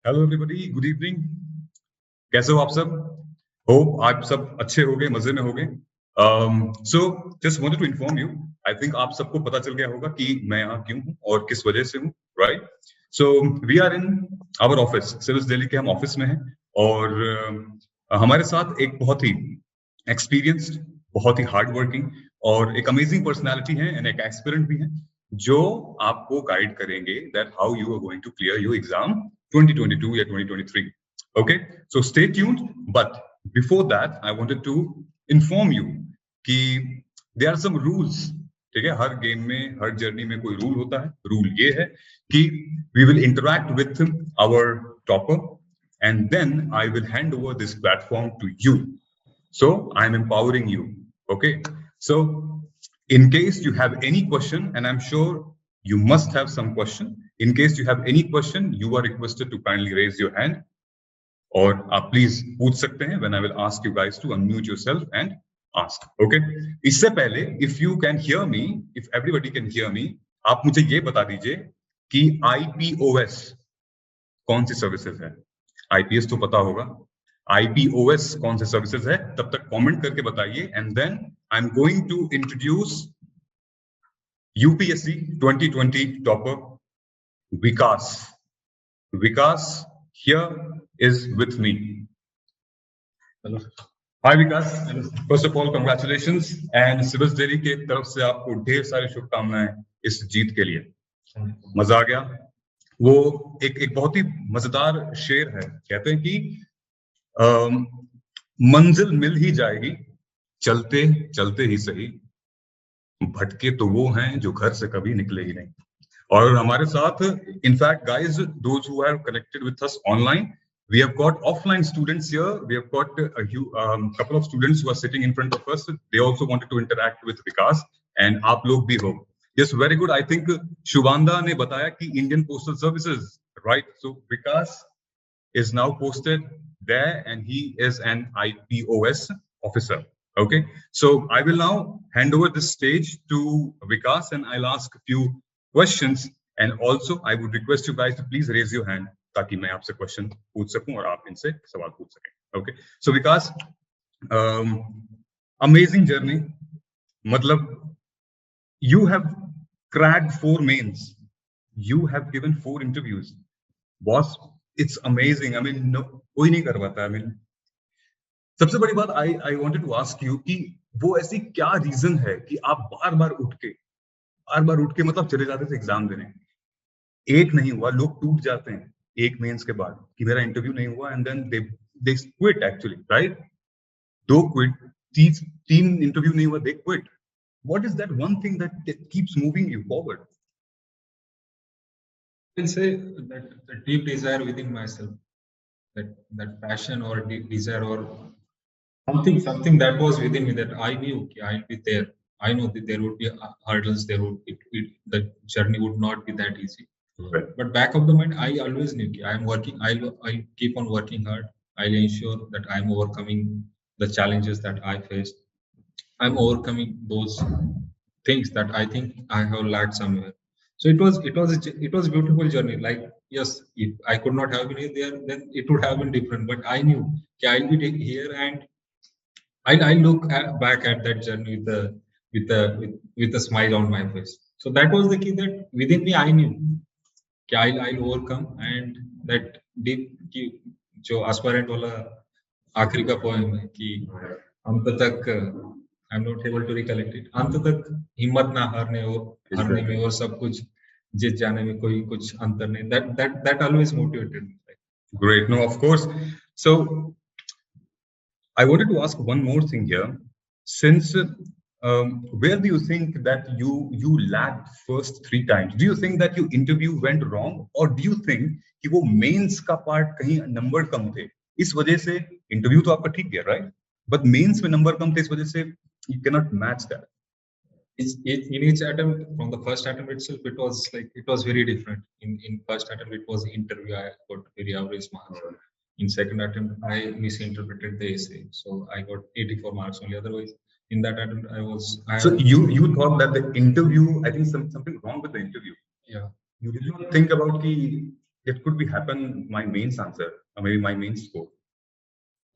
Hello everybody, good evening. कैसे हो आप सब? होप आप सब अच्छे होंगे, मजे में होंगे। So just wanted to inform you, I think आप सबको पता चल गया होगा कि मैं यहाँ क्यों हूँ और किस वजह से हूँ, right? So we are in our office, civils Delhi के हम ऑफिस में हैं और हमारे साथ एक बहुत ही एक्सपीरियंस्ड, बहुत ही हार्ड वर्किंग और एक अमेजिंग पर्सनैलिटी है एंड एक एस्पिरेंट भी है जो आपको गाइड करेंगे that how you are going to clear your exam 2022 या 2023. Okay, so stay tuned. But before that, I wanted to inform you कि there are some rules. ठीक है, हर गेम में, हर जर्नी में कोई रूल होता है। रूल ये है कि we will interact with our topper and then I will hand over this platform to you. So I am empowering you. Okay, so in case you have any question, and I'm sure you must have some question. In case you have any question, you are requested to kindly raise your hand. और आप please पूछ सकते हैं when I will ask you guys to unmute yourself and ask. Okay? इससे पहले if you can hear me, if everybody can hear me, आप मुझे ये बता दीजिए कि IPOS कौन सी सर्विसेज है? IPS तो पता होगा, IPOS कौन सी सर्विसेज है? तब तक कमेंट करके बताइए and then I'm going to introduce UPSC 2020 topper Vikas. Vikas here is with me. Hello. Hi Vikas. First of all, congratulations and civils Delhi के तरफ से आपको ढेर सारी शुभकामनाएं इस जीत के लिए। मजा आ गया। वो एक बहुत ही मजेदार शेर है, कहते हैं कि मंजिल मिल ही जाएगी चलते चलते ही सही, भटके तो वो हैं जो घर से कभी निकले ही नहीं। और हमारे साथ, in fact guys, those who have connected with us online, we have got offline students here. We have got a couple of students who are sitting in front of us. They also wanted to interact with Vikas, and आप लोग भी हो. Yes, very good. I think Shubhanda ने बताया कि Indian Postal Services, right? So Vikas is now posted there, and he is an IPOS officer. Okay, so I will now hand over this stage to Vikas, and I'll ask a few questions. And also, I would request you guys to please raise your hand ताकि मैं आपसे question पूछ सकूं और आप इनसे सवाल पूछ सकें. ओके, सो विकास, अमेजिंग जर्नी. मतलब you have cracked 4 mains, you have given 4 interviews. Boss, it's amazing. I mean, no, कोई नहीं कर पाता. I mean, सबसे बड़ी बात I wanted to ask you कि वो ऐसी क्या रीजन है कि आप बार-बार उठ के मतलब चले जाते थे एग्जाम देने. एक नहीं हुआ, लोग टूट जाते हैं एक मेंस के बाद कि मेरा इंटरव्यू नहीं हुआ, and then they quit actually, right? 2 quit, 3 interview नहीं हुआ, they quit. What is that one thing that keeps moving you forward? I will say that the deep desire within myself, that passion or deep desire or something that was within me, that I knew I'll be there. I know that there would be hurdles, the journey would not be that easy. Right. But back of the mind, I always knew I am working. I'll keep on working hard. I'll ensure that I'm overcoming the challenges that I faced. I'm overcoming those things that I think I have lacked somewhere. So it was a beautiful journey. Like, yes, if I could not have been there, then it would have been different. But I knew I'll be here, and I look back at that journey with a smile on my face. So that was the key, that within me I knew I'll overcome. And that deep कि जो aspirant वाला आखिरी का poem है कि अंत तक I'm not able to recollect it. अंत तक हिम्मत ना हारने में और सब कुछ जीत जाने में कोई कुछ अंतर नहीं. That always motivated me. Great. No, of course. So I wanted to ask one more thing here. Since where do you think that you lagged first 3 times? Do you think that your interview went wrong, or do you think कि वो mains का part कहीं number कम थे, इस वजह से interview तो आपका ठीक गया, right? But mains में number कम थे, इस वजह से you cannot match that. In each attempt, from the first attempt itself, it was very different. In first attempt, it was interview. I got very average marks. In second attempt, I misinterpreted the essay, so I got 84 marks only. Otherwise, in that attempt, So you thought that the interview, I think something wrong with the interview. Yeah. You did not think about कि it could be happen my mains answer or maybe my mains score.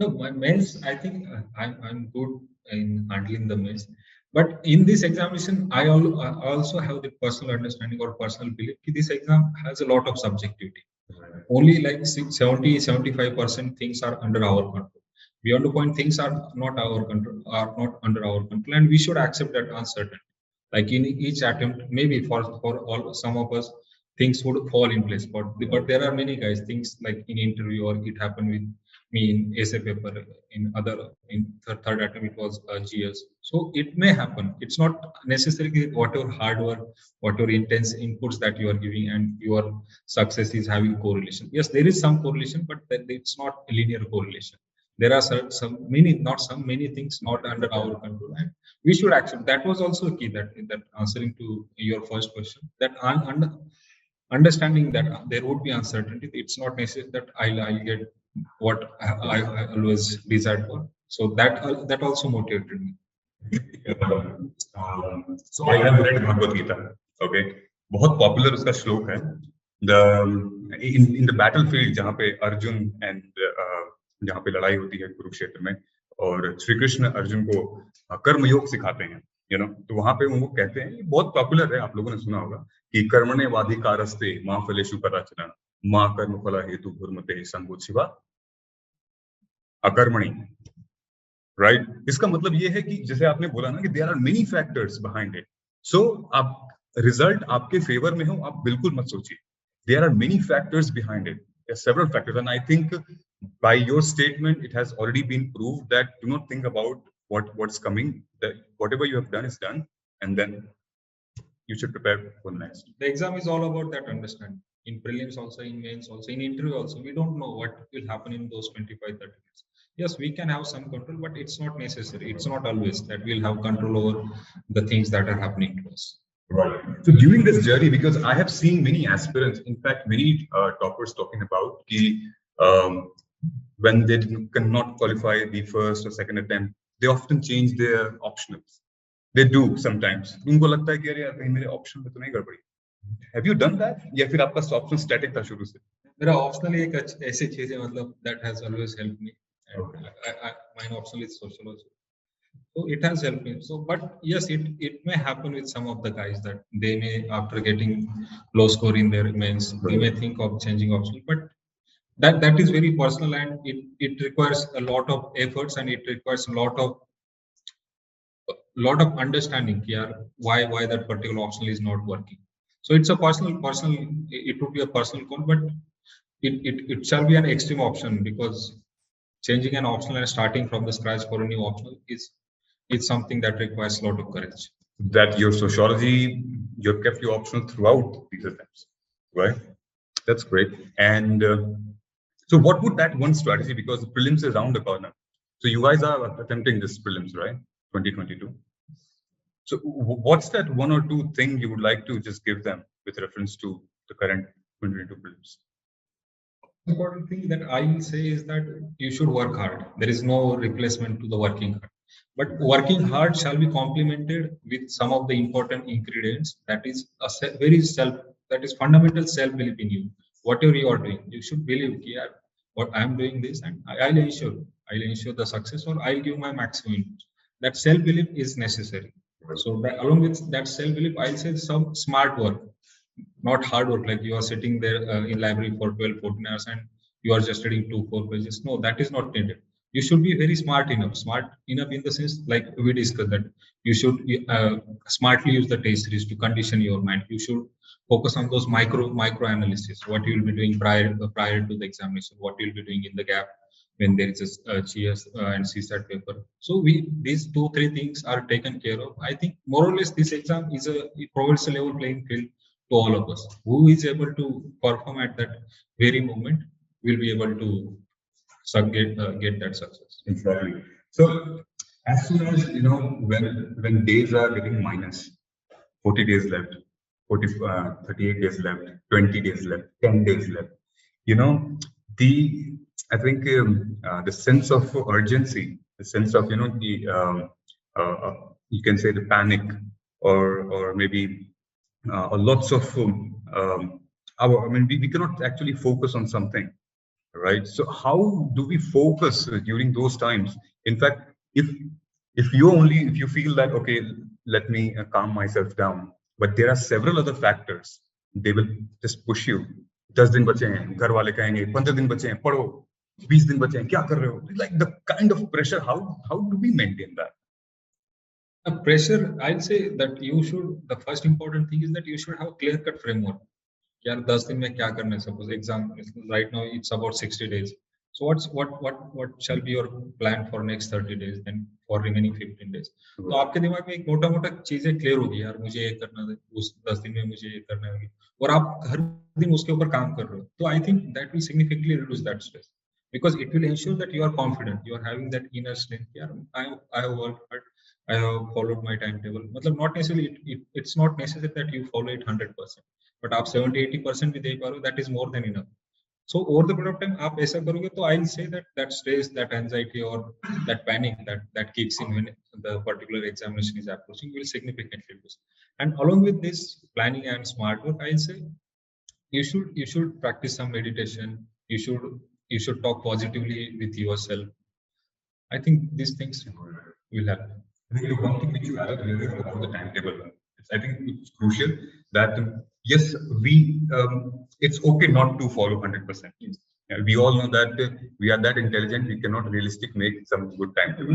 No, my mains, I think I'm good in handling the mains. But in this examination, I also have the personal understanding or personal belief that this exam has a lot of subjectivity. Only like 70-75% things are under our control. Beyond the point, things are not our control, are not under our control, and we should accept that uncertainty. Like in each attempt, maybe for all some of us, things would fall in place. But there are many guys, things like in interview or it happened with me in essay paper, in third attempt it was GS. So it may happen. It's not necessarily whatever hard work, whatever intense inputs that you are giving and your success is having correlation. Yes, there is some correlation, but it's not a linear correlation. There are many things not under our control, and we should accept. That was also key, that answering to your first question, that understanding that there would be uncertainty. It's not necessary that I'll get what I always desired for. So that also motivated me. So I have read Bhagavad Gita. Okay, बहुत popular उसका श्लोक है. In the battlefield जहाँ पे Arjun and जहाँ पे लड़ाई होती है कुरुक्षेत्र में और श्री कृष्ण अर्जुन को कर्मयोग सिखाते हैं, तो वहां पे वो कहते हैं, ये बहुत पॉपुलर है, आप लोगों ने सुना होगा कि कर्मणे वाधिकारस्ते मां फलेषु कदाचन मां कर्म फला हेतु भूर्मते संगोत्सिवा अकर्मणि. राइट, इसका मतलब ये है कि जैसे आपने बोला ना कि there are many factors behind it. So आप रिजल्ट आपके फेवर में हो, आप बिल्कुल मत सोचिए. There are many factors behind it. There are several factors, and I think by your statement it has already been proved that do not think about what's coming, that whatever you have done is done, and then you should prepare for the next. The exam is all about that understanding. In prelims also, in mains also, in interview also, we don't know what will happen in those 25-30 minutes. Yes, we can have some control, but it's not necessary. It's not always that we'll have control over the things that are happening to us. Right. So during this journey, because I have seen many aspirants, in fact, many toppers talking about when they cannot qualify the first or second attempt, they often change their optionals. They do sometimes. उनको लगता है कि अरे यार कहीं मेरे option में तो नहीं गड़बड़ी. Have you done that? या फिर आपका option static था शुरू से? मेरा optional एक ऐसी चीज है, मतलब that has always helped me. My optional is sociology. So it has helped me. So, but yes, it may happen with some of the guys that they may, after getting low score in their mains, they may think of changing option. But that is very personal, and it requires a lot of efforts, and it requires a lot of understanding here why that particular option is not working. So it's a personal. It would be a personal call, but it shall be an extreme option, because changing an optional and starting from the scratch for a new optional it's something that requires a lot of courage. That your sociology, you've kept your optional throughout these attempts, right? That's great. And so what would that one strategy, because the prelims is around the corner. So you guys are attempting this prelims, right? 2022. So what's that one or two thing you would like to just give them with reference to the current 2022 prelims? Important thing that I will say is that you should work hard. There is no replacement to the working hard. But working hard shall be complemented with some of the important ingredients. That is that is fundamental self-belief in you. Whatever you are doing, you should believe, yeah, what I am doing this, and I'll ensure the success, or I'll give my maximum. That self-belief is necessary. So along with that self-belief, I'll say some smart work, not hard work, like you are sitting there in library for 12-14 hours and you are just reading 2-4 pages. No, that is not needed. You should be very smart enough in the sense, like we discussed, that you should smartly use the test series to condition your mind. You should focus on those micro analysis, what you will be doing prior to the examination, what you will be doing in the gap when there is a GS and CSAT paper. So these 2-3 things are taken care of. I think more or less this exam it provides a level playing field to all of us. Who is able to perform at that very moment will be able to get that success. Exactly. So as soon as when days are getting minus, 40 days left, 38 days left, 20 days left, 10 days left, I think the sense of urgency, the sense of you can say the panic, or maybe lots of we cannot actually focus on something, right? So how do we focus during those times? In fact, if you feel that okay, let me calm myself down, but there are several other factors, they will just push you. 10 दिन बचे हैं, घर वाले कहेंगे 15 दिन बचे हैं, पढ़ो, 20 दिन बचे हैं, क्या कर रहे हो? Like the kind of pressure, how do we maintain that? A pressure, I'll say that you should, the first important thing is that you should have a clear cut framework. यार 10 दिन में क्या करना है, suppose exam right now it's about 60 days, so what shall be your plan for next 30 days, then for remaining 15 days. तो आपके दिमाग में एक मोटा मोटा चीजें क्लियर होगी, यार मुझे ये करना है, उस 10 दिन में मुझे ये करना है, और आप हर दिन उसके ऊपर काम कर रहे हो, तो I think that will significantly reduce that stress, because it will ensure that you are confident, you are having that inner strength. यार I have worked hard, I have followed my timetable. मतलब not necessarily it's not necessary that you follow it 100%, but आप 70-80% भी दे पा रहे हो, that is more than enough. So over the period of time आप ऐसा करोगे तो I'll say that stress, that anxiety or that panic that kicks in when the particular examination is approaching will significantly reduce. And along with this planning and smart work, I'll say you should practice some meditation. You should talk positively with yourself. I think these things will help. I think the one thing which you added here about the timetable, I think it's crucial that yes, it's okay not to follow 100%. Yes. We all know that we are that intelligent, we cannot realistic make some good timetable.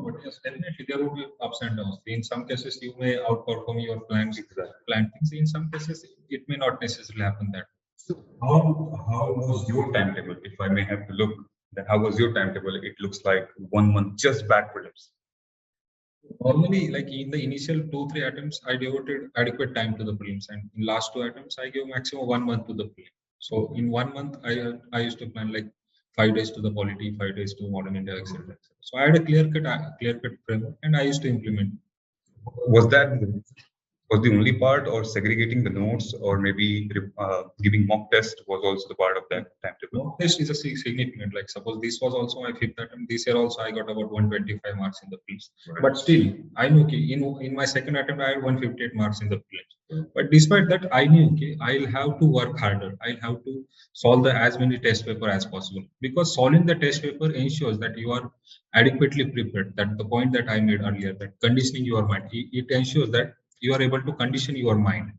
But yes, definitely there will be ups and downs. In some cases, you may outperform your plans, planned things. In some cases, it may not necessarily happen that. So how was your timetable? If I may have to look, then how was your timetable? It looks like 1 month just back prelims. Normally, like in the initial 2-3 attempts, I devoted adequate time to the prelims, and in last 2 attempts, I gave maximum 1 month to the prelim. So in 1 month, I used to plan like 5 days to the polity, 5 days to modern India, etc. So I had a clear cut framework, and I used to implement. Was that the only part, or segregating the notes, or maybe giving mock test was also the part of that timetable? Mock test is a significant. Like suppose this was also my 5th attempt. This year also I got about 125 marks in the prelims. Right. But still, I knew okay, in my second attempt I had 158 marks in the prelims. But despite that, I knew okay, I'll have to work harder. I'll have to solve as many test paper as possible, because solving the test paper ensures that you are adequately prepared. That the point that I made earlier, that conditioning your mind, it ensures that you are able to condition your mind.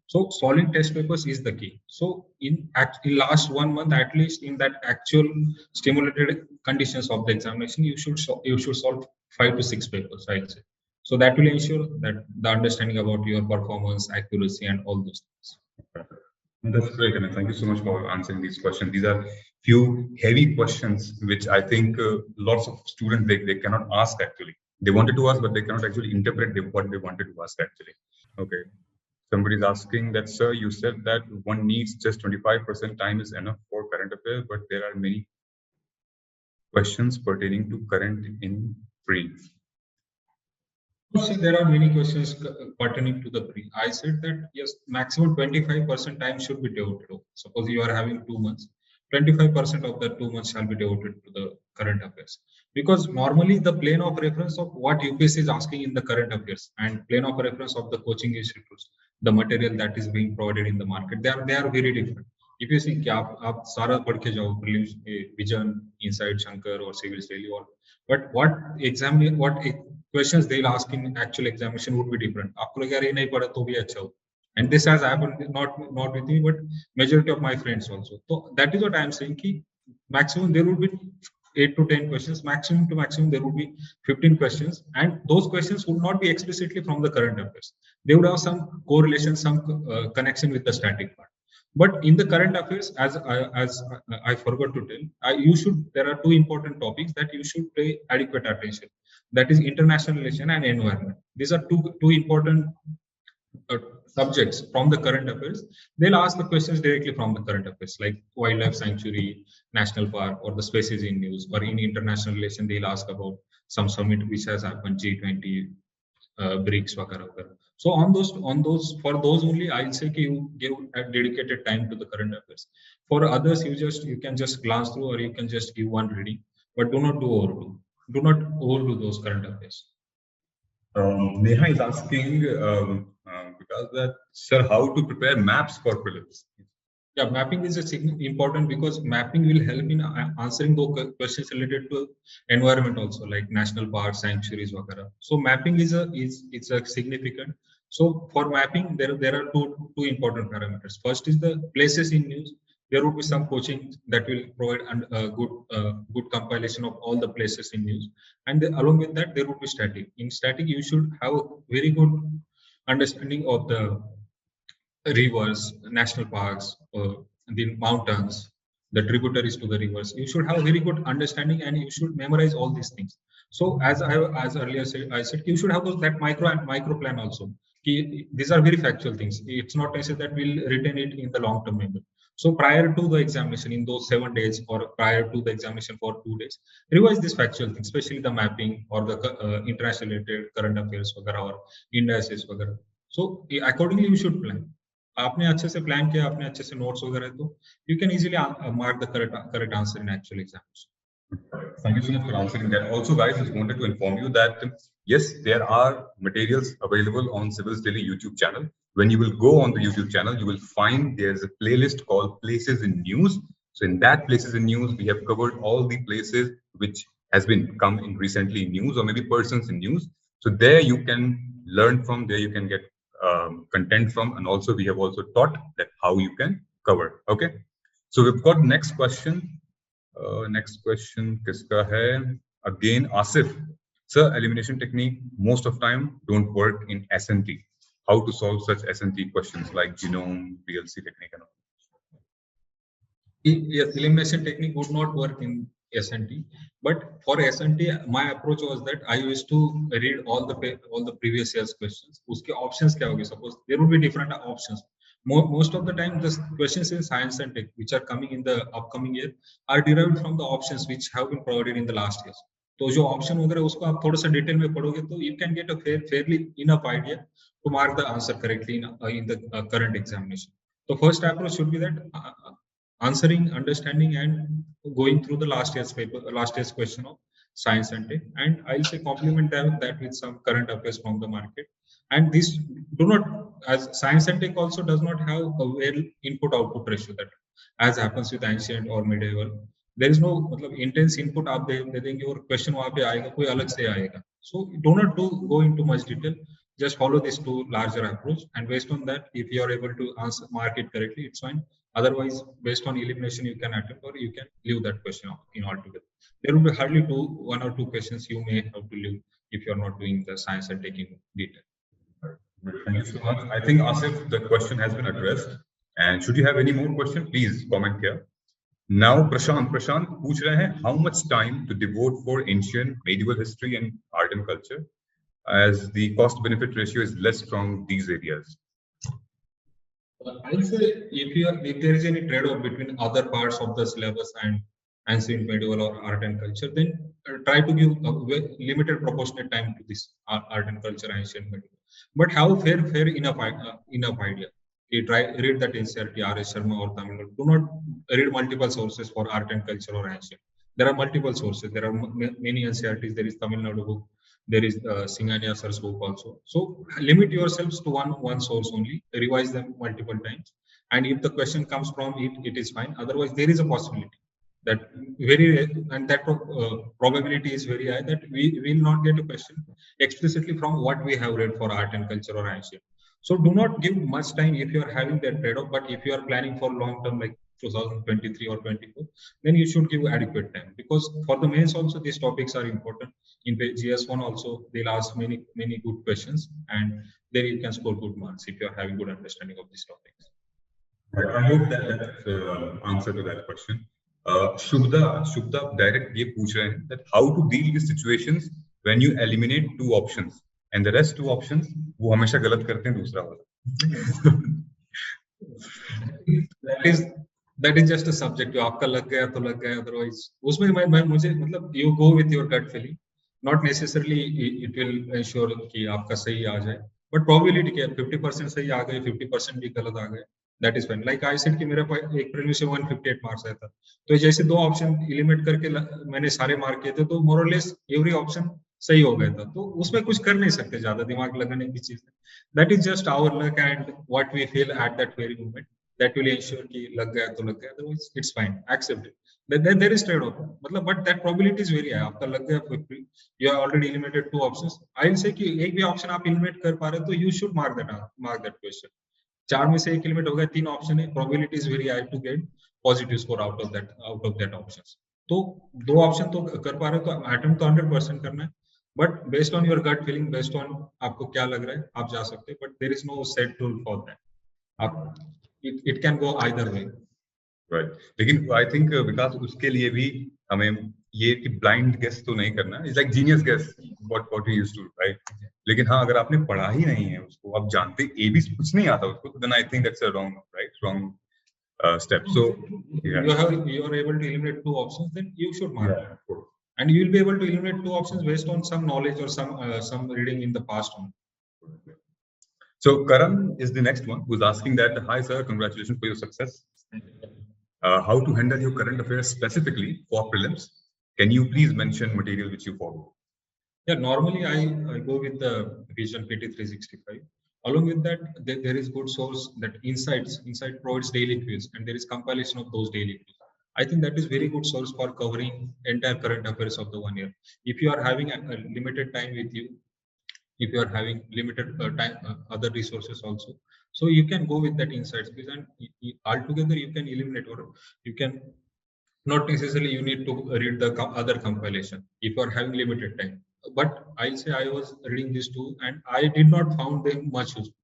So solving test papers is the key. So in last 1 month, at least in that actual stimulated conditions of the examination, you should solve 5 to 6 papers, I'd say. So that will ensure that the understanding about your performance, accuracy, and all those things. That's great, and thank you so much for answering these questions. These are few heavy questions which I think lots of students they cannot ask actually. They wanted to ask, but they cannot actually interpret what they wanted to ask actually. Okay. Somebody's asking that, sir, you said that one needs just 25% time is enough for current affairs, but there are many questions pertaining to current in pre. See, there are many questions pertaining to the pre. I said that yes, maximum 25% time should be devoted. Suppose you are having 2 months, 25% of the 2 months shall be devoted to the current affairs, because normally the plane of reference of what UPSC is asking in the current affairs and plane of reference of the coaching institutes, the material that is being provided in the market, they are very different. If you see कि आप सारा पढ़ के जाओ prelims, vision, insight, Shankar or civils daily, or but what questions they'll ask in actual examination would be different. आपको लगे यार ये नहीं पढ़ा तो भी अच्छा हो. And this has happened not with me, but majority of my friends also. So that is what I am saying. Ki maximum there will be 8 to 10 questions. Maximum to maximum there will be 15 questions, and those questions will not be explicitly from the current affairs. They would have some correlation, some connection with the static part. But in the current affairs, as I forgot to tell, there are 2 important topics that you should pay adequate attention. That is international relation and environment. These are two important subjects from the current affairs. They'll ask the questions directly from the current affairs, like wildlife sanctuary, national park, or the species in news. Or in international relation, they'll ask about some summit which has happened, G20, BRICS, वगैरह. So on those for those only, I'll say you give a dedicated time to the current affairs. For others, you can just glance through, or you can just give one reading, but do not overdo those current affairs. Neha is asking because that, sir, how to prepare maps for prelims? Yeah, mapping is important because mapping will help in answering those questions related to environment also, like national parks, sanctuaries, वगैरह. So mapping is a significant. So for mapping, there are two important parameters. First is the places in news. There will be some coaching that will provide good compilation of all the places in news, and along with that there will be static. In static, you should have a very good understanding of the rivers, national parks, the mountains, the tributaries to the rivers. You should have a very good understanding, and you should memorize all these things. So as earlier said, I said you should have that micro plan also. These are very factual things. It's not necessary that we'll retain it in the long term memory. So prior to the examination, in those 7 days or prior to the examination for 2 days, revise these factual things, especially the mapping or the international related current affairs or indices. So accordingly, you should plan. आपने अच्छे से plan किया, आपने अच्छे से notes वगैरह, तो you can easily mark the correct answer in actual exams. Thank you so much for answering that. Also, guys, just wanted to inform you that yes, there are materials available on Civil's Daily YouTube channel. When you will go on the YouTube channel, you will find there's a playlist called Places in News. So in that Places in News, we have covered all the places which has been come in recently in news or maybe persons in news. So there you can learn from, there you can get content from, and also we have also taught that how you can cover. Okay, so we've got next question. Next question kiska hai? Again, Asif. Sir, elimination technique most of time don't work in SNT. How to solve such SNT questions like genome, VLC technique and all? Yes, elimination technique would not work in SNT, but for SNT, my approach was that I used to read all the previous year's questions. Uske options kya hoge? Suppose there would be different options. Most of the time, the questions in science and tech, which are coming in the upcoming year, are derived from the options which have been provided in the last years. तो जो option वगैरह उसको आप थोड़ा सा detail में पढ़ोगे तो you can get a fairly enough idea to mark the answer correctly in the current examination. The first approach should be that answering, understanding, and going through the last year's paper, last year's question of science and tech, and I'll say complement that with some current affairs from the market. And this do not, as science and tech also does not have a well input-output ratio that as happens with ancient or medieval. There is no मतलब intense input आप दे देंगे और question वहाँ पे आएगा, कोई अलग से आएगा. So do not go into much detail. Just follow this two larger approach, and based on that, if you are able to answer mark it correctly, it's fine. Otherwise, based on elimination, you can attempt or you can leave that question in altogether. There will be hardly one or two questions you may have to leave if you are not doing the science and taking detail. Thank you so much. I think Asif, the question has been addressed. And should you have any more question, please comment here. Now, Prashant पूछ रहे हैं, how much time to devote for ancient medieval history and art and culture, as the cost-benefit ratio is less from these areas? I'll say if there is any trade-off between other parts of the syllabus and ancient medieval or art and culture, then try to give a limited proportionate time to this art and culture, ancient medieval. But have fair enough idea. Read that NCERT, R.S. Sharma or Tamil Nadu. Do not read multiple sources for art and culture or ancient. There are multiple sources. There are many NCERTs. There is Tamil Nadu book. There is Singhania sir's book also. So limit yourselves to one source only. Revise them multiple times. And if the question comes from it, it is fine. Otherwise, there is a possibility that probability is very high that we will not get a question explicitly from what we have read for art and culture or ancient. So do not give much time if you are having that trade-off. But if you are planning for long term, like 2023 or 24, then you should give adequate time, because for the mains also these topics are important. In GS1 also they'll ask many good questions, and there you can score good marks if you are having good understanding of these topics. I hope that answer to that question. Shubda direct ये पूछ रहे हैं that how to deal with situations when you eliminate two options and the rest two options वो हमेशा गलत करते हैं दूसरा वाला. That is just a subject. आपका लग गया तो लग गया, otherwise उसमें मैं मुझे मतलब you go with your gut feeling. Not necessarily it will ensure कि आपका सही आ जाए, but probability क्या 50% सही आ गए, 50% भी गलत आ गए, that is fine. Like I said कि मेरा एक प्रीलिम्स से 158 मार्क्स आया था, तो जैसे दो ऑप्शन एलिमिनेट करके मैंने सारे मार्क किए थे, तो मोर और लेस एवरी ऑप्शन सही हो गया था. तो उसमें कुछ कर नहीं सकते ज्यादा दिमाग लगाने की चीज. That is just our luck and what we feel at that very moment. that will ensure कि लग गया तो लग गया, otherwise it's fine, accept it. Then there is trade-off, मतलब but that probability is very high. आपका लग गया, you have already eliminated 2 options. I'll say कि एक भी option आप eliminate कर पा रहे तो you should mark that question. 4 में से 1 eliminate हो गया, 3 option है, probability is very high to get positive score out of that options. तो 2 option तो कर पा रहे तो attempt तो 100% करना है, but based on your gut feeling, based on आपको क्या लग रहा है आप जा सकते हैं, but there is no set rule for that. It can go either way. Right. लेकिन I think विकास उसके लिए भी हमें ये कि blind guess तो नहीं करना है. It's like genius guess what we used to, right? लेकिन हाँ, अगर आपने पढ़ा ही नहीं है उसको, आप जानते A B कुछ नहीं आता उसको, then I think that's a wrong step. So you are able to eliminate 2 options, then you should mark it. And you will be able to eliminate 2 options based on some knowledge or some reading in the past one. So Karan is the next one who's asking that, hi sir, congratulations for your success. How to handle your current affairs specifically for prelims? Can you please mention material which you follow? Yeah, normally I go with the Vision PT 365. Along with that, there is good source that Insight provides daily quiz, and there is compilation of those daily quiz. I think that is very good source for covering entire current affairs of the 1 year. If you are having a limited time with you, if you are having limited time, other resources also, so you can go with that Insights quiz, and altogether you can eliminate, or you can not necessarily you need to read the other compilation if you are having limited time. But I'll say I was reading these two and I did not found them much useful.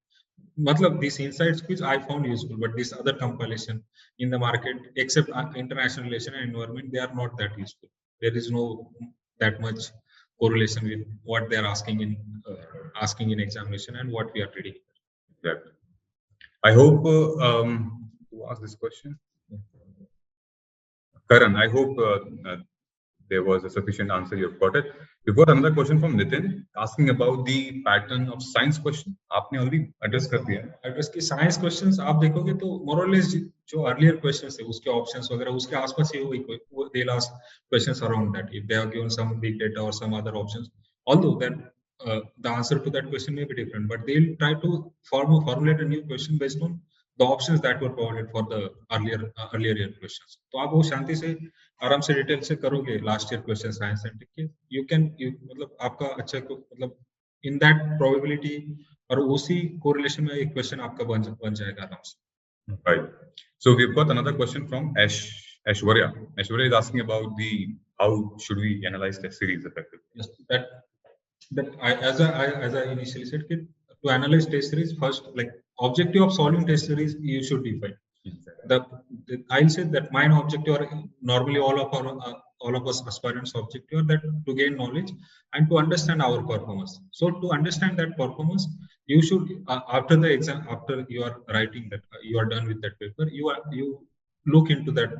Matlab, these Insights quiz I found useful, but this other compilation in the market, except international relation and environment, they are not that useful. There is no that much correlation with what they are asking in examination and what we are reading. Exactly. I hope who asked this question? Karan, I hope there was a sufficient answer. You've got it. We've got another question from Nitin asking about the pattern of science question. आपने already address कर दिया. Address की science questions आप देखोगे तो more or less जो earlier questions थे उसके options वगैरह उसके आसपास ही होगी. They'll ask questions around that if they have given some big data or some other options. Although that the answer to that question may be different, but they'll try to formulate a new question based on the options that were provided for the earlier year questions. तो आप वो शांति से आराम से detail से करोगे last year question science and tech के, you मतलब आपका अच्छा मतलब इन दैट प्रोबेबिलिटी और उसी कोरिलेशन में एक क्वेश्चन आपका बन जाएगा आराम से. Right. So we've got another question from Aishwarya. Aishwarya is asking about how should we analyze test series effectively? Yes, as I initially said, to analyze test series, first like objective of solving test series you should define. I'll say that mine objective, or normally all of us aspirants objective, that to gain knowledge and to understand our performance. So to understand that performance, you should after the exam, after you are writing that, you are done with that paper, you look into that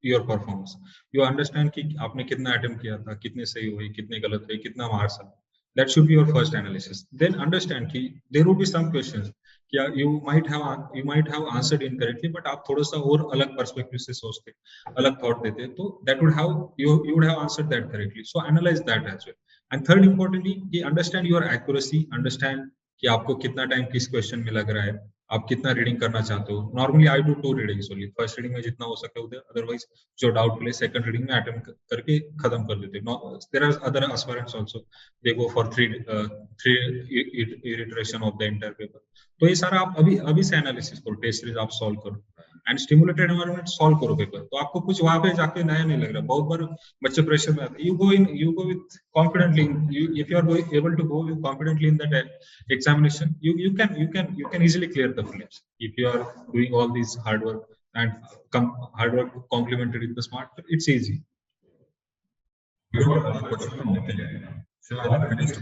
your performance. You understand कि आपने कितना attempt किया था, कितने सही हुए, कितने गलत हुए, कितना marks. That should be your first analysis. Then understand कि there will be some questions क्या you might have answered incorrectly, but आप थोड़ा सा और अलग perspective से सोचते, अलग thought देते, तो that would have you would have answered that correctly. So analyze that as well. And third importantly, कि understand your accuracy, understand कि आपको कितना टाइम किस क्वेश्चन में लग रहा है, आप कितना रीडिंग करना चाहते हो. Normally I do 2 readings only. First reading में जितना हो सके उधर, अदरवाइज जो डाउट ले सेकंड रीडिंग में अटेम्प्ट करके खत्म कर देते. There are other aspirants also, they go for 3 iteration of the entire paper. तो ये सारा आप अभी से एनालिसिस करो, टेस्ट सीरीज आप सॉल्व करो एंड स्टिमुलेटेड एनवायरनमेंट सॉल्व करो पेपर. तो आपको कुछ वहां पे जाके नया नहीं लग रहा. बहुत बार बच्चे प्रेशर में आते, you go with confidently. If you are able to go with confidently in that examination, you can easily clear the prelims if you are doing all these hard work and hard work complemented with the smart. It's easy. So I have finished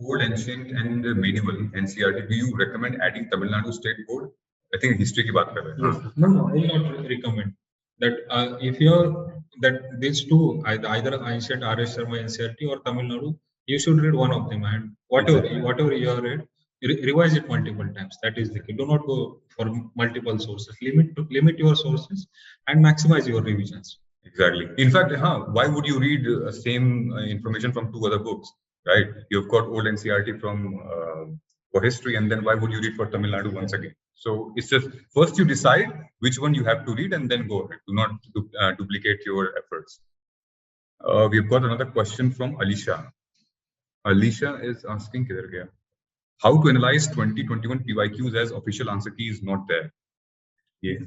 old ancient and medieval NCERT. Do you recommend adding Tamil Nadu State Board? I think history की बात कर रहे हैं. No, I will not recommend that. If you're that these two, either ancient RS Sharma NCERT or Tamil Nadu, you should read one of them, and whatever you have read, revise it multiple times. That is the key. Do not go for multiple sources. Limit your sources and maximize your revisions. Exactly. In fact, why would you read same information from 2 other books, right? You've got old NCERT from for history, and then why would you read for Tamil Nadu once again? So it's just first you decide which one you have to read and then go ahead. Do not duplicate your efforts. We've got another question from Alicia. Alicia is asking, how to analyze 2021 PYQs as official answer key is not there. Yeah.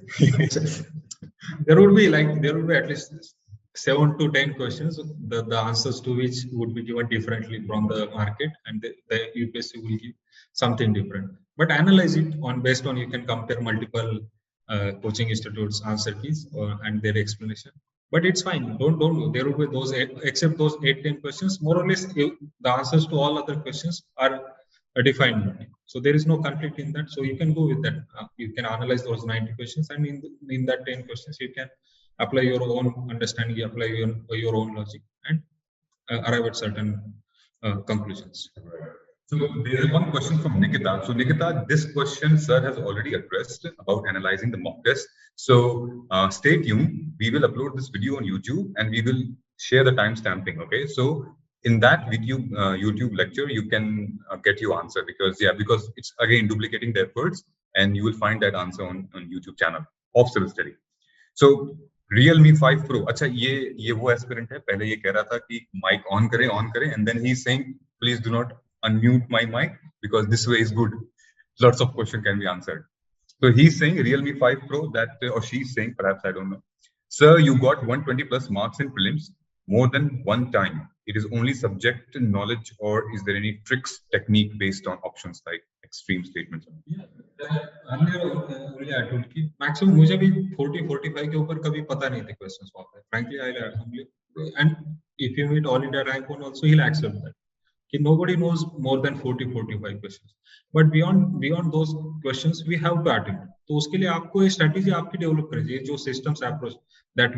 There would be at least 7 to 10 questions, the answers to which would be given differently from the market, and the UPSC will give something different. But analyze it based on, you can compare multiple coaching institutes answer keys and their explanation. But it's fine. Don't there will be those except those 8-10 questions. More or less, the answers to all other questions are defined. So there is no conflict in that. So you can go with that. You can analyze those 90 questions, and in that 10 questions, you can apply your own understanding, apply your own logic, and arrive at certain conclusions. So there is one question from Nikita. So Nikita, this question sir has already addressed about analyzing the mock test. So stay tuned. We will upload this video on YouTube and we will share the timestamping. Okay. So in that YouTube lecture, you can get your answer because it's again duplicating the efforts, and you will find that answer on YouTube channel of Civil Study. So Realme 5 Pro. अच्छा ये वो aspirant है, पहले ये कह रहा था कि माइक ऑन करें and then he's saying please do not unmute my mic because this way is good. Lots of questions can be answered. So he's saying Realme 5 Pro or she's saying, perhaps I don't know. Sir, you got 120 plus marks in prelims more than one time. It is only subject knowledge, or is there any tricks, technique based on options like extreme statements? Maximum मुझे भी 40-45 के ऊपर कभी पता नहीं थे questions वहाँ पे. Frankly, and if you meet all India rank one also, he'll accept that. Nobody knows more than 40-45 questions, but beyond those questions we have to attempt. तो उसके लिए आपको ये strategy आपकी develop करनी चाहिए, जो systems approach that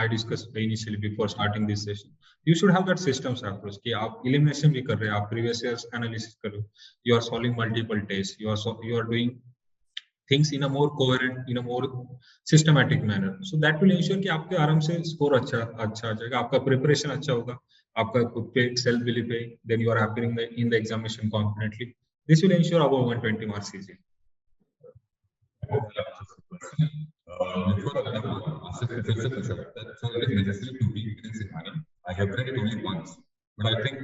I discussed initially before starting this session. You should have that systems approach कि आप elimination भी कर रहे हैं, आप previous years analysis कर रहे हो, you are solving multiple tests, you are doing things in a more coherent, in a more systematic manner. So that will ensure कि आपके आराम से score अच्छा आ जाएगा, आपका preparation अच्छा होगा, आपका खुद पे self belief है, then you are appearing in the examination confidently. This will ensure above 120 marks easy. I have read it only once, but I think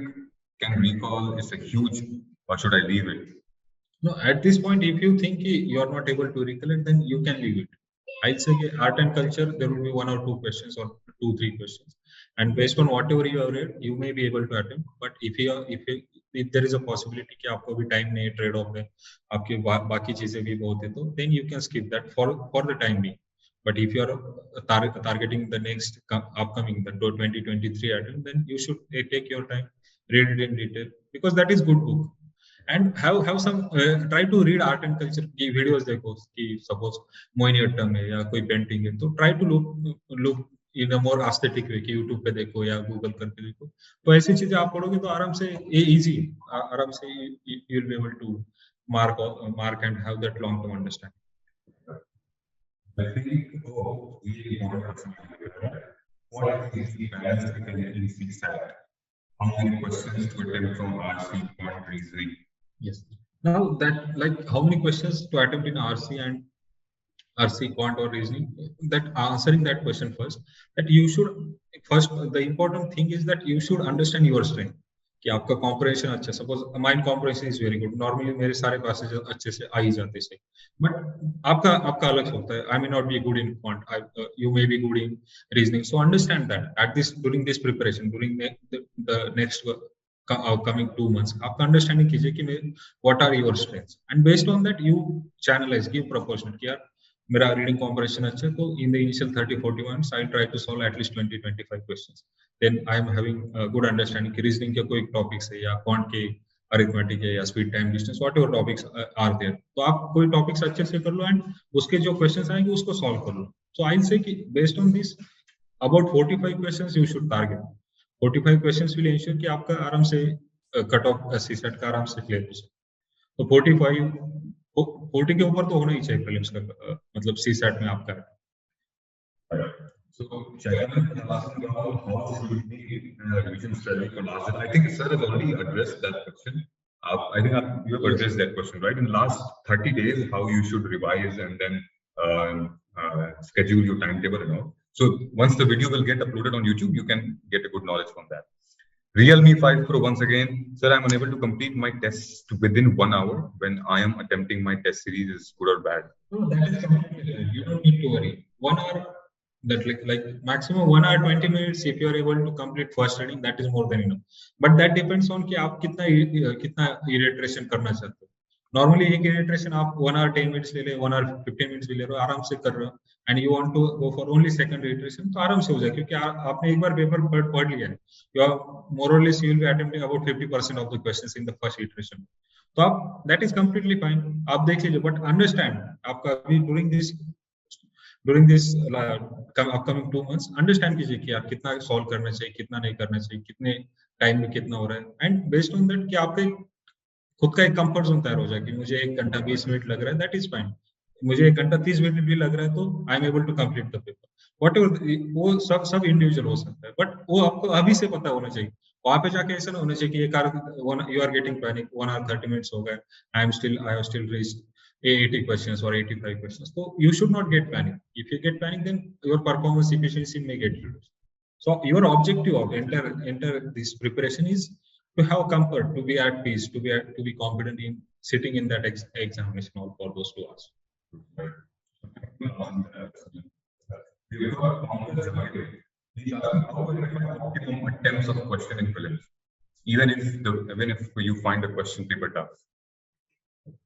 can recall is a huge, or should I leave it? No, at this point, if you think you are not able to recollect, then you can leave it. I'd say art and culture, there will be 1 or 2 questions or 2-3 questions, and based on whatever you have read, you may be able to attempt. But if there is a possibility कि आपको भी time नहीं, trade off है, आपके बाकी चीजें भी बहुत है, तो then you can skip that for the time being. But if you are targeting the next upcoming the 2023 attempt, then you should take your time, read it in detail, because that is good book. And have some try to read art and culture की videos देखो कि suppose Mohiniyattam है या कोई painting है, तो try to look in a more aesthetic way कि YouTube पे देखो या Google करके देखो, तो ऐसी चीजें आप पढ़ोगे तो आराम से ये easy आराम से you will be able to mark and have that long term understanding. I think what is the balance between CSAT? How many questions to attempt from RC or reasoning? Yes. Now that, like, how many questions to attempt in RC and RC quant or reasoning, that answering that question first, that you should first, the important thing is that you should understand your strength. कि आपका comprehension अच्छा, suppose mind comprehension is very good, normally मेरे सारे passages अच्छे से आ ही जाते हैं, but आपका अलग होता है. I may not be good in quant, you may be good in reasoning. So understand that during this preparation, during the next coming 2 months, आपका understanding कीजिए कि what are your strengths, and based on that you channelize, give proportion कि यार मेरा reading comprehension अच्छा है, तो in the initial 30-40 months I'll try to solve at least 20-25 questions. Then I am having a good understanding कि reasoning के कोई topics है या quant के arithmetic है या speed time distance, whatever topics are there, तो आप कोई topics अच्छे से कर लो and उसके जो questions आएंगे उसको solve कर लो. So I'll say कि based on this about 45 questions you should target. 45 questions will ensure कि आपका आराम से कट ऑफ CSAT का आराम से क्लियर हो सके. तो 40 के ऊपर तो होना ही चाहिए प्रीलिम्स का, मतलब CSAT में आपका. So Jairam is asking about how should we revision strategy for last year. I think sir has already addressed that question. I think you have addressed that question, right? In the last 30 days, how you should revise and then schedule your timetable and all. So once the video will get uploaded on YouTube, you can get a good knowledge from that. Realme 5 Pro, once again, sir, I'm unable to complete my test within 1 hour when I am attempting my test series. Is good or bad? No, that is completely fine. You don't need to worry. 1 hour, that like maximum 1 hour 20 minutes. If you are able to complete first reading, that is more than enough. But that depends on कि आप कितना iteration करना चाहते हो. Normally एक iteration आप 1 hour 10 minutes ले ले, 1 hour 15 minutes भी ले रहे हो, आराम से कर रहे हो. And you want to go for only second iteration, तो आराम से हो जाए क्योंकि आपने एक बार पेपर पढ़ लिया है. You are more or less you will be attempting about 50% of the questions in the first iteration. तो आप that is completely fine. आप देख लीजिए, but understand आपका अभी during this upcoming 2 months understand कीजिए कि यार कितना solve करना चाहिए, कितना नहीं करना चाहिए, कितने time में कितना हो रहा है, and based on that कि आपके खुद का एक कंफर्ट जोन तैयार हो जाए कि मुझे 1 घंटा 20 मिनट लग रहा है, दैट इज फाइन. मुझे 1 घंटा 30 मिनट भी लग रहा है तो I am able to complete the paper. Whatever वो सब इंडिविजुअल हो सकता है, बट वो आपको अभी से पता होना चाहिए. वहां पे जाके ऐसा ना होना चाहिए कि ये कार you are getting panic 1 hour 30 minutes हो गए, I have still reached 80 questions or 85 questions. So you should not get panic. If you get panic, then your performance efficiency may get reduced. So your objective of enter this preparation is to have comfort, to be at peace, to be confident in sitting in that examination hall for those 2 hours. Attempts of question in prelims, even if you find a question paper tough.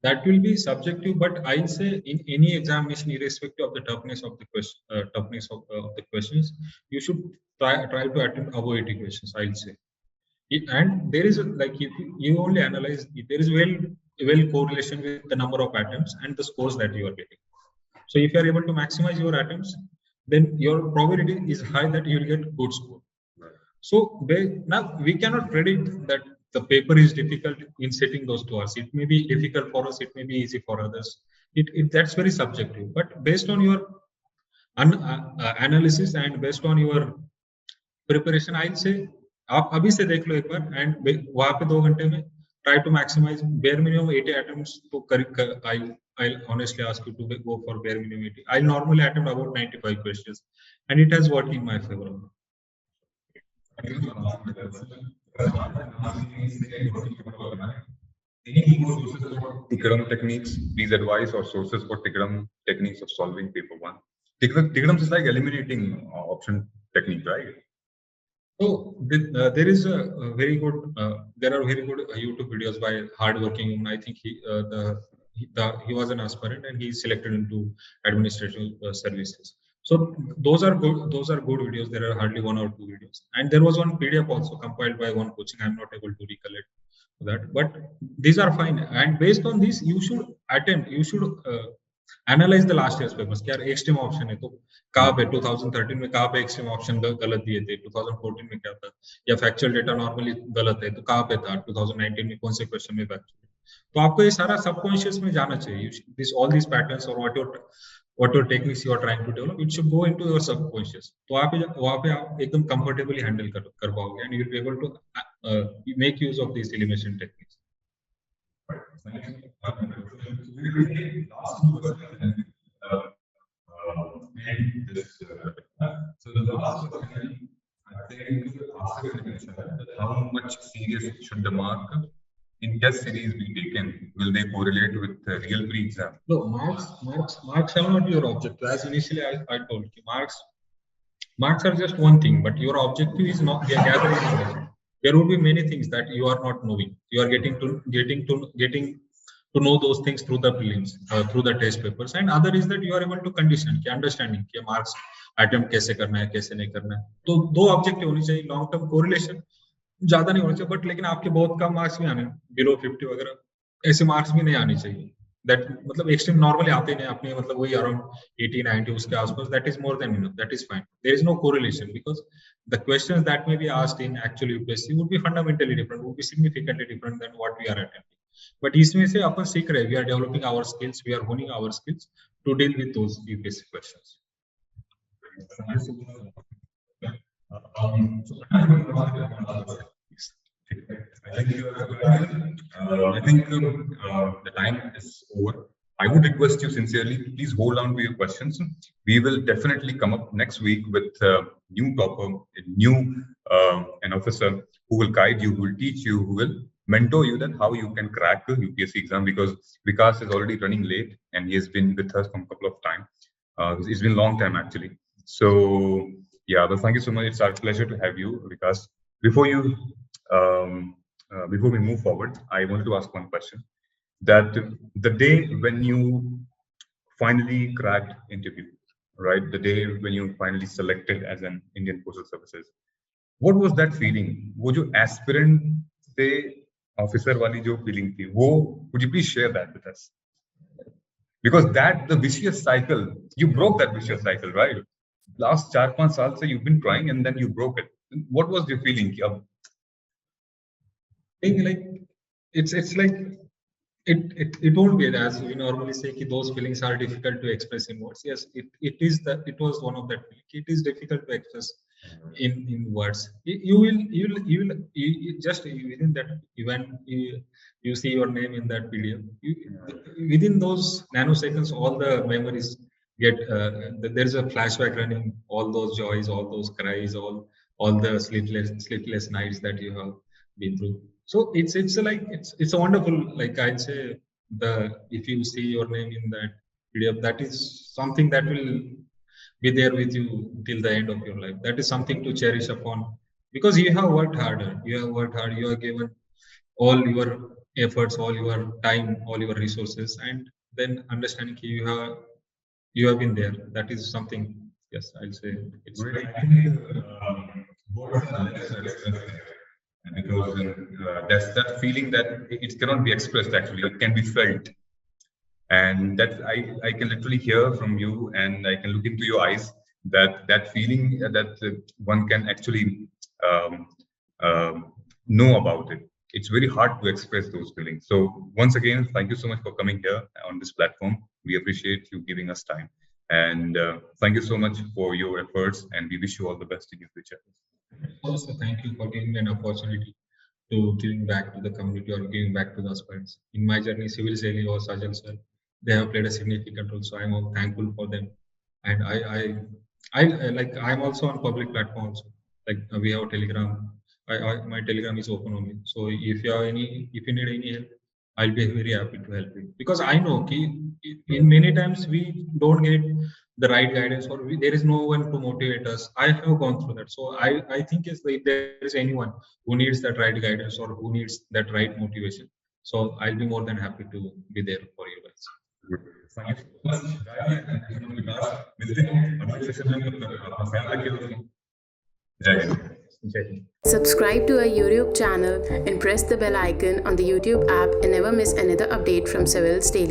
That will be subjective, but I'll say in any examination, irrespective of the toughness of the question, toughness of the questions, you should try to attempt above 80 questions. I'll say. And there is like if you only analyze, there is well correlation with the number of attempts and the scores that you are getting. So if you are able to maximize your attempts, then your probability is high that you will get good score. So now we cannot predict that the paper is difficult in setting those 2 hours. It may be difficult for us, it may be easy for others. That's very subjective. But based on your analysis and based on your preparation, I'll say आप अभी से देख लो एक बार and वहाँ पे 2 घंटे में try to maximize bare minimum 80 attempts. तो I'll honestly ask you to go for bare minimum 80. I'll normally attempt about 95 questions, and it has worked in my favor. Any sources for Tikram techniques? Please advise or sources for Tikram techniques of solving paper 1. Tikram is like eliminating option technique, right? So there is a very good. There are very good YouTube videos by hardworking. I think he was an aspirant and he is selected into administrative services. So those are good. Those are good videos. There are hardly 1 or 2 videos, and there was one PDF also compiled by one coaching. I'm not able to recollect that, but these are fine. And based on this, you should attempt. You should analyze the last year's papers. क्या extreme option है तो कहाँ पे 2013 में कहाँ पे extreme option गलत दिए थे, 2014 में क्या था, या factual data normally गलत है तो कहाँ पे था, 2019 में कौन से question में factual. तो आपको ये सारा subconscious में जाना चाहिए. All these patterns or whatever techniques you are trying to develop, it should go into your subconscious. तो वहाँ पे आप एकदम comfortably handle कर पाओगे, and you will be able to make use of these elimination techniques. So the last question, I think, how much serious should the mark in test series be taken? Will they correlate with the real pre-exam? No, marks are not your objective. As initially I told you, marks are just one thing, but your objective is not gathering knowledge. There will be many things that you are not knowing. You are getting to know those things through the prelims, through the test papers, and other is that you are able to condition, understanding कि marks attempt कैसे करना है, कैसे नहीं करना है. तो 2 objective होनी चाहिए. Long term correlation ज्यादा नहीं होना चाहिए, but लेकिन आपके बहुत कम मार्क्स भी आने, below 50 वगैरह, ऐसे मार्क्स भी नहीं आने चाहिए. That मतलब extreme normally आते नहीं, अपने मतलब वही around 80 90 उसके आसपास, that is more than enough. That is fine. There is no correlation because the questions that may be asked in actual UPSC would be fundamentally different, would be significantly different than what we are attempting. But इसमें से अपन सीख रहे, we are developing our skills, we are honing our skills to deal with those UPSC questions. I think you have I think the time is over. I would request you sincerely, please hold on to your questions. We will definitely come up next week with a new topper, a new an officer who will guide you, who will teach you, who will mentor you that how you can crack the UPSC exam, because Vikas is already running late and he has been with us from a couple of times. It's been a long time actually. So yeah, but thank you so much. It's our pleasure to have you, Vikas. Before we move forward, I wanted to ask one question. That the day when you finally cracked interview, right? The day when you finally selected as an Indian Postal Services, what was that feeling? वो जो aspirant से officer वाली जो feeling थी, वो could you please share that with us? Because that the vicious cycle, you broke that vicious cycle, right? Last 4-5 साल से you've been trying and then you broke it. What was your feeling? Like it's like it won't be as we normally say कि those feelings are difficult to express in words. Yes, it was one of that feeling. It is difficult to express in words. You will just within that event you see your name in that PDF. Within those nanoseconds, all the memories get there is a flashback running. All those joys, all those cries, all the sleepless nights that you have been through. So it's a wonderful, like I'd say, if you see your name in that PDF, that is something that will be there with you till the end of your life. That is something to cherish upon, because you have worked harder. You have given all your efforts, all your time, all your resources, and then understanding you have been there. That is something. Yes, I'll say it's. Really, I think words are less to express there. Because that's that feeling that it cannot be expressed, actually it can be felt, and that I can literally hear from you, and I can look into your eyes that feeling that one can actually know about it. It's very hard to express those feelings. So once again, thank you so much for coming here on this platform. We appreciate you giving us time, and thank you so much for your efforts, and we wish you all the best in your future. Also, thank you for giving me an opportunity to giving back to the community or giving back to the aspirants. In my journey, Civil Sally or Sajal sir, they have played a significant role. So I'm thankful for them. And I'm also on public platforms. Like we have Telegram. My Telegram is open only. So if you need any help, I'll be very happy to help you. Because I know in many times we don't get the right guidance, or there is no one to motivate us. I have gone through that. So I think if there is anyone who needs that right guidance or who needs that right motivation, so I'll be more than happy to be there for you guys. Thank you so much, Ravi, and thank you, Vikas. मिलते हैं अगले session में, तब तक अपना ख्याल रखिए दोस्तों. जय Hind. Subscribe to our YouTube channel and press the bell icon on the YouTube app and never miss another update from Civil's Daily.